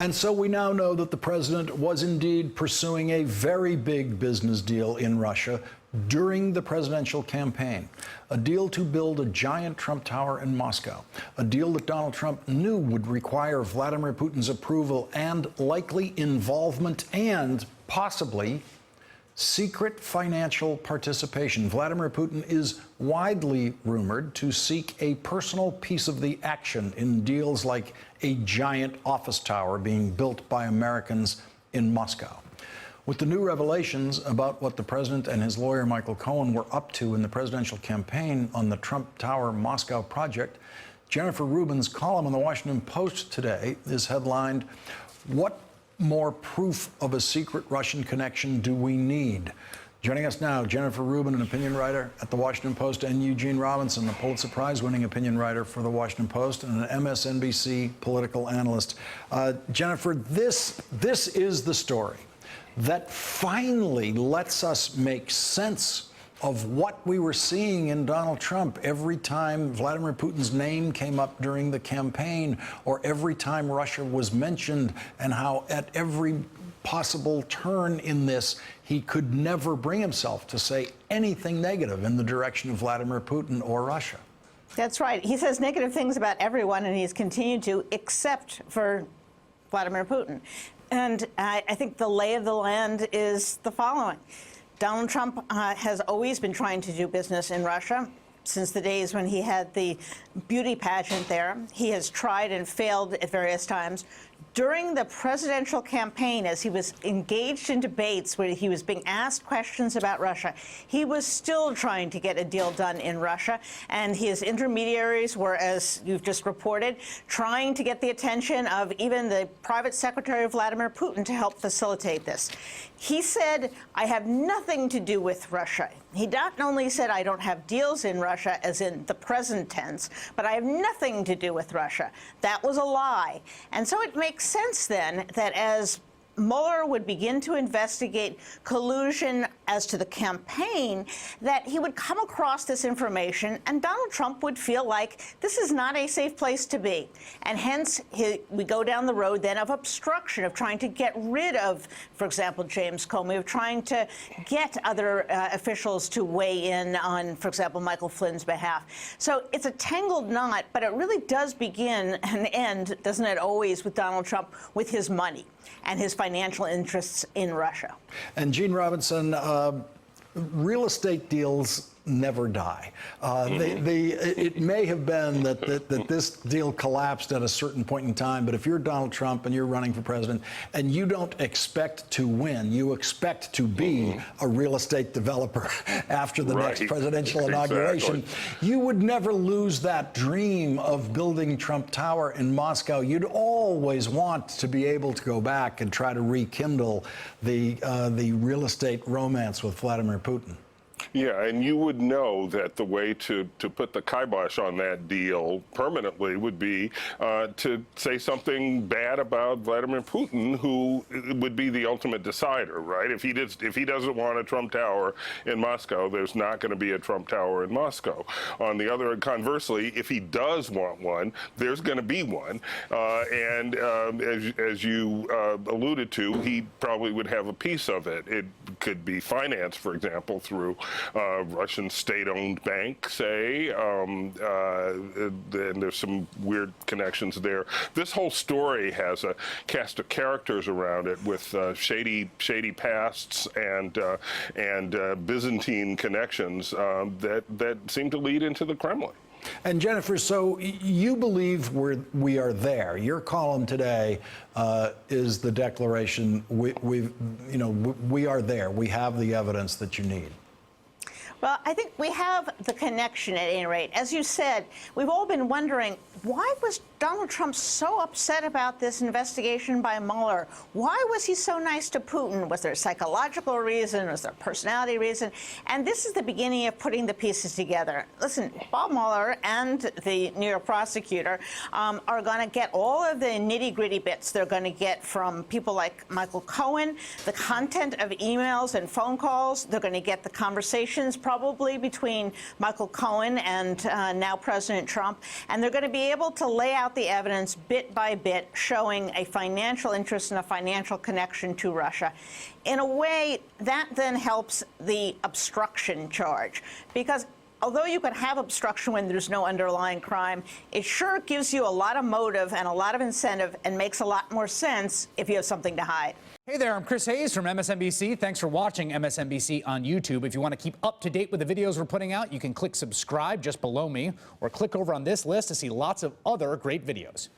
And so we now know that the president was indeed pursuing a very big business deal in Russia during the presidential campaign, a deal to build a giant Trump Tower in Moscow, a deal that Donald Trump knew would require Vladimir Putin's approval and likely involvement and possibly secret financial participation. Vladimir Putin is widely rumored to seek a personal piece of the action in deals like a giant office tower being built by Americans in Moscow. With the new revelations about what the president and his lawyer Michael Cohen were up to in the presidential campaign on the Trump Tower Moscow project, Jennifer Rubin's column in the Washington Post today is headlined, "What more proof of a secret Russian connection do we need?" Joining us now, Jennifer Rubin, an opinion writer at the Washington Post, and Eugene Robinson, the Pulitzer Prize-winning opinion writer for the Washington Post and an MSNBC political analyst. Jennifer, this is the story that finally lets us make sense of what we were seeing in Donald Trump every time Vladimir Putin's name came up during the campaign, or every time Russia was mentioned, and how at every possible turn in this, he could never bring himself to say anything negative in the direction of Vladimir Putin or Russia. That's right. He says negative things about everyone, and he's continued to, except for Vladimir Putin. And I think the lay of the land is the following. Donald Trump has always been trying to do business in Russia since the days when he had the beauty pageant there. He has tried and failed at various times. During the presidential campaign, as he was engaged in debates where he was being asked questions about Russia, he was still trying to get a deal done in Russia. And his intermediaries were, as you've just reported, trying to get the attention of even the private secretary of Vladimir Putin to help facilitate this. He said, "I have nothing to do with Russia." He not only said, "I don't have deals in Russia," as in the present tense, but "I have nothing to do with Russia." That was a lie. And so it makes sense then that as Mueller would begin to investigate collusion as to the campaign, that he would come across this information and Donald Trump would feel like this is not a safe place to be. And hence, we go down the road then of obstruction, of trying to get rid of, for example, James Comey, of trying to get other officials to weigh in on, for example, Michael Flynn's behalf. So it's a tangled knot, but it really does begin and end, doesn't it always, with Donald Trump, with his money and his financial interests in Russia. And Gene Robinson, real estate deals never die. It may have been that this deal collapsed at a certain point in time, but if you're Donald Trump and you're running for president and you don't expect to win, you expect to be a real estate developer after the next presidential inauguration, you would never lose that dream of building Trump Tower in Moscow. You'd always want to be able to go back and try to rekindle the real estate romance with Vladimir Putin. Yeah, and you would know that the way to put the kibosh on that deal permanently would be to say something bad about Vladimir Putin, who would be the ultimate decider, right? If he doesn't want a Trump Tower in Moscow, there's not going to be a Trump Tower in Moscow. On the other, conversely, if he does want one, there's going to be one. And as you alluded to, he probably would have a piece of it. It could be financed, for example, through Russian state-owned bank, say, and there's some weird connections there. This whole story has a cast of characters around it with shady pasts and Byzantine connections that seem to lead into the Kremlin. And Jennifer, so you believe we are there. Your column today is the declaration we are there. We have the evidence that you need. Well, I think we have the connection at any rate. As you said, we've all been wondering, why was Donald Trump so upset about this investigation by Mueller? Why was he so nice to Putin? Was there a psychological reason? Was there a personality reason? And this is the beginning of putting the pieces together. Listen, Bob Mueller and the New York prosecutor are going to get all of the nitty-gritty bits. They're going to get from people like Michael Cohen, the content of emails and phone calls. They're going to get the conversations probably between Michael Cohen and now President Trump. And they're going to be able to lay out out the evidence bit by bit, showing a financial interest and a financial connection to Russia. In a way, that then helps the obstruction charge, because although you can have obstruction when there's no underlying crime, it sure gives you a lot of motive and a lot of incentive and makes a lot more sense if you have something to hide. Hey there, I'm Chris Hayes from MSNBC. Thanks for watching MSNBC on YouTube. If you want to keep up to date with the videos we're putting out, you can click subscribe just below me or click over on this list to see lots of other great videos.